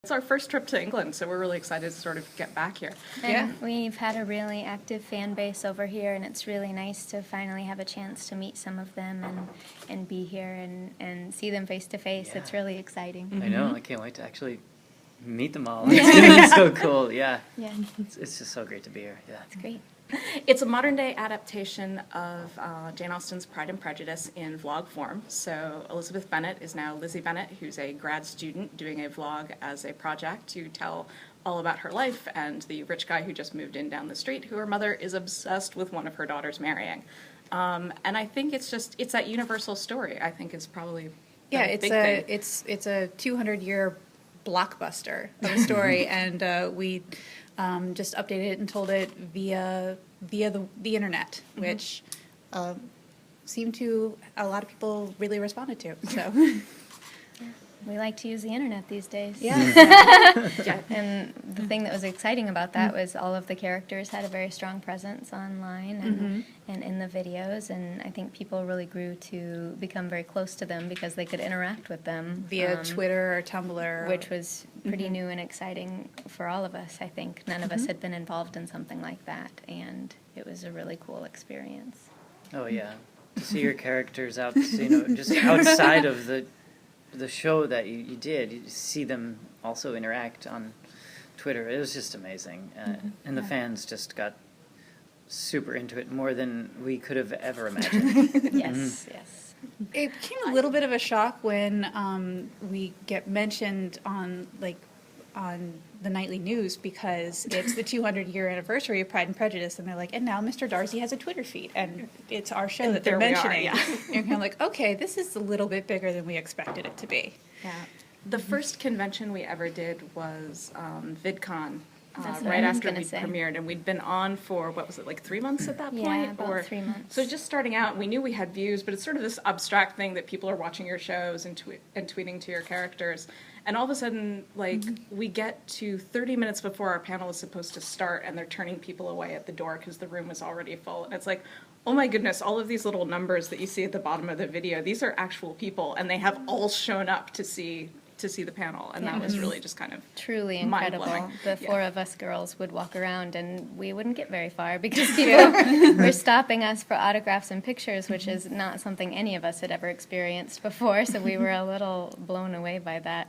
It's our first trip to England, so we're really excited to sort of get back here. And we've had a really active fan base over here, and it's really nice to finally have a chance to meet some of them and be here and see them face to face. It's really exciting. I know. I can't wait to actually meet them all. It's going to be so cool. Yeah. It's just so great to be here. Yeah. It's great. It's a modern-day adaptation of Jane Austen's Pride and Prejudice in vlog form. So Elizabeth Bennet is now Lizzie Bennet, who's a grad student doing a vlog as a project to tell all about her life and the rich guy who just moved in down the street, who her mother is obsessed with one of her daughters marrying. And I think it's that universal story. I think it's probably it's a 200-year blockbuster of a story, and we just updated it and told it via the internet, which seemed to a lot of people really responded to. So we like to use the internet these days. Yeah. And the thing that was exciting about that was all of the characters had a very strong presence online and in the videos, and I think people really grew to become very close to them because they could interact with them via Twitter or Tumblr, which was pretty new and exciting for all of us. I think none of us had been involved in something like that, and it was a really cool experience. Oh yeah, to see your characters out, just outside of the show that you did, you see them also interact on Twitter. It was just amazing, and the fans just got super into it, more than we could have ever imagined. Yes. It became a little bit of a shock when we get mentioned on the nightly news, because it's the 200-year anniversary of Pride and Prejudice, and they're like, and now Mr. Darcy has a Twitter feed, and it's our show that they're mentioning. And you're kind of like, okay, this is a little bit bigger than we expected it to be. Yeah. The first convention we ever did was VidCon, That's right after we premiered, and we'd been on for, 3 months at that point? Yeah, about 3 months. So just starting out, we knew we had views, but it's sort of this abstract thing that people are watching your shows and tweeting to your characters. And all of a sudden, we get to 30 minutes before our panel is supposed to start, and they're turning people away at the door because the room was already full. And it's like, oh my goodness, all of these little numbers that you see at the bottom of the video, these are actual people, and they have all shown up to see the panel, and that was really just kind of truly incredible. Mind-blowing. The four of us girls would walk around, and we wouldn't get very far because people were stopping us for autographs and pictures, which is not something any of us had ever experienced before, so we were a little blown away by that.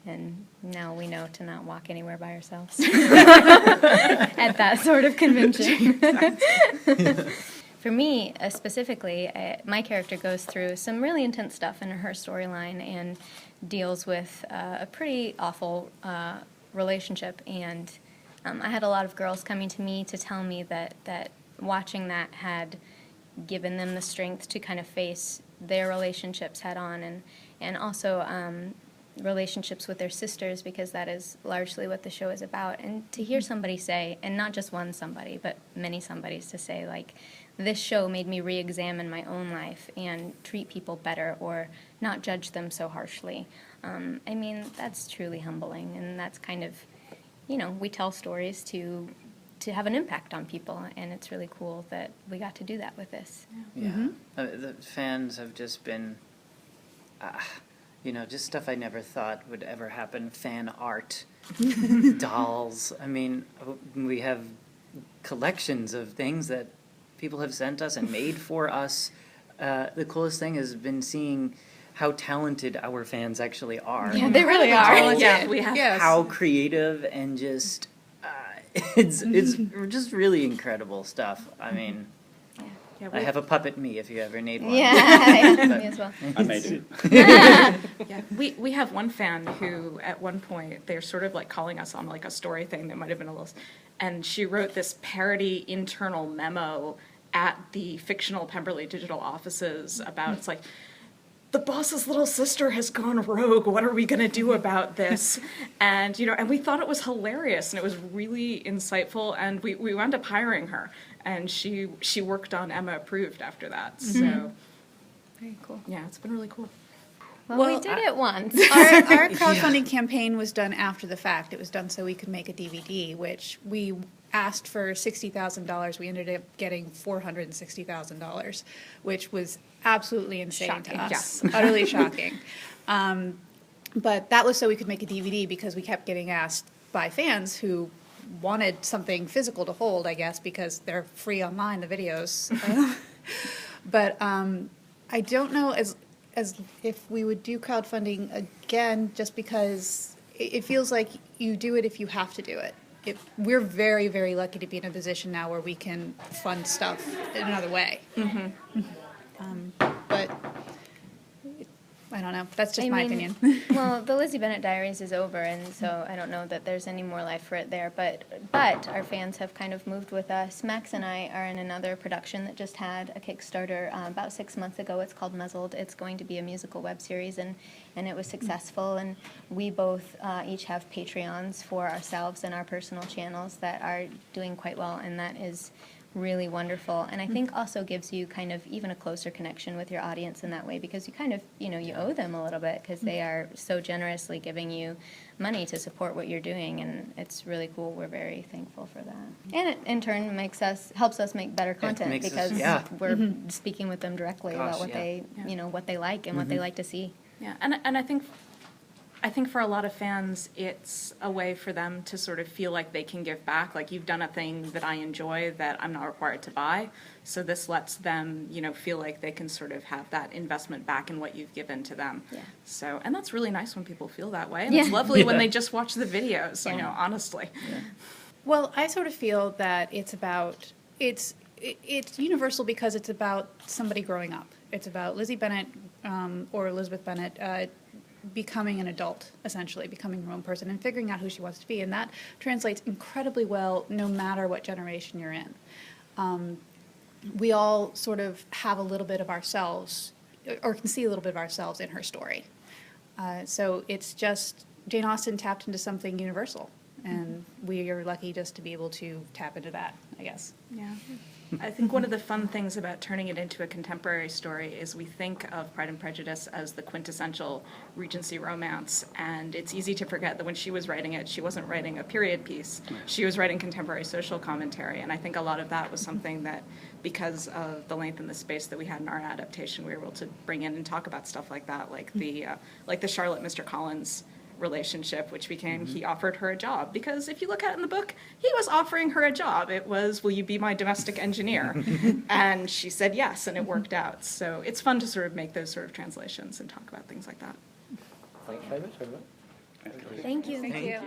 And now we know to not walk anywhere by ourselves at that sort of convention. For me, specifically, my character goes through some really intense stuff in her storyline and deals with a pretty awful relationship. And I had a lot of girls coming to me to tell me that watching that had given them the strength to kind of face their relationships head on, and also relationships with their sisters, because that is largely what the show is about. And to hear somebody say, and not just one somebody, but many somebodies to say, like, this show made me re-examine my own life and treat people better or not judge them so harshly. I mean, that's truly humbling, and that's kind of, we tell stories to have an impact on people, and it's really cool that we got to do that with this. Yeah. The fans have just been... just stuff I never thought would ever happen. Fan art, dolls. I mean, we have collections of things that people have sent us and made for us. The coolest thing has been seeing how talented our fans actually are. Yeah, they really are. Yeah, we have. How creative and just, it's just really incredible stuff. I mean... Yeah, I have a puppet me if you ever need one. Yeah, me as well. I made it. Yeah, we have one fan who, at one point, they're sort of like calling us on like a story thing that might have been a little, and she wrote this parody internal memo at the fictional Pemberley Digital offices about, it's like, the boss's little sister has gone rogue. What are we going to do about this? And, and we thought it was hilarious, and it was really insightful, and we wound up hiring her. And she worked on Emma Approved after that. So, very cool. Yeah, it's been really cool. Well, we did it once. Our crowdfunding campaign was done after the fact. It was done so we could make a DVD, which we asked for $60,000. We ended up getting $460,000, which was absolutely insane to us. Yes. Utterly shocking. But that was so we could make a DVD, because we kept getting asked by fans who wanted something physical to hold, I guess, because they're free online, the videos. But I don't know as if we would do crowdfunding again, just because it feels like you do it if you have to do it. We're very, very lucky to be in a position now where we can fund stuff in another way. But I don't know. That's just my opinion. Well, the Lizzie Bennet Diaries is over, and so I don't know that there's any more life for it there. But our fans have kind of moved with us. Max and I are in another production that just had a Kickstarter about 6 months ago. It's called Muzzled. It's going to be a musical web series, and it was successful. And we both each have Patreons for ourselves and our personal channels that are doing quite well, and that is really wonderful, and I think also gives you kind of even a closer connection with your audience in that way, because you kind of, you owe them a little bit, because they are so generously giving you money to support what you're doing, and it's really cool. We're very thankful for that. And it in turn helps us make better content, because we're speaking with them directly about what they, what they like and what they like to see. Yeah, and I think for a lot of fans, it's a way for them to sort of feel like they can give back. Like, you've done a thing that I enjoy that I'm not required to buy. So this lets them, feel like they can sort of have that investment back in what you've given to them. Yeah. So, and that's really nice when people feel that way. And it's lovely when they just watch the videos, honestly. Yeah. Well, I sort of feel that it's universal because it's about somebody growing up. It's about Lizzie Bennet or Elizabeth Bennet becoming an adult, essentially, becoming her own person and figuring out who she wants to be. And that translates incredibly well no matter what generation you're in. We all sort of have a little bit of ourselves, or can see a little bit of ourselves in her story. So it's just, Jane Austen tapped into something universal, and we are lucky just to be able to tap into that, I guess. Yeah. I think one of the fun things about turning it into a contemporary story is we think of Pride and Prejudice as the quintessential Regency romance, and it's easy to forget that when she was writing it, she wasn't writing a period piece. She was writing contemporary social commentary, and I think a lot of that was something that, because of the length and the space that we had in our adaptation, we were able to bring in and talk about stuff like that, like the Charlotte Mr. Collins relationship, which became he offered her a job, because if you look at it in the book, he was offering her a job. It was, will you be my domestic engineer? And she said yes, and it worked out. So it's fun to sort of make those sort of translations and talk about things like that. Thank you. Thank you.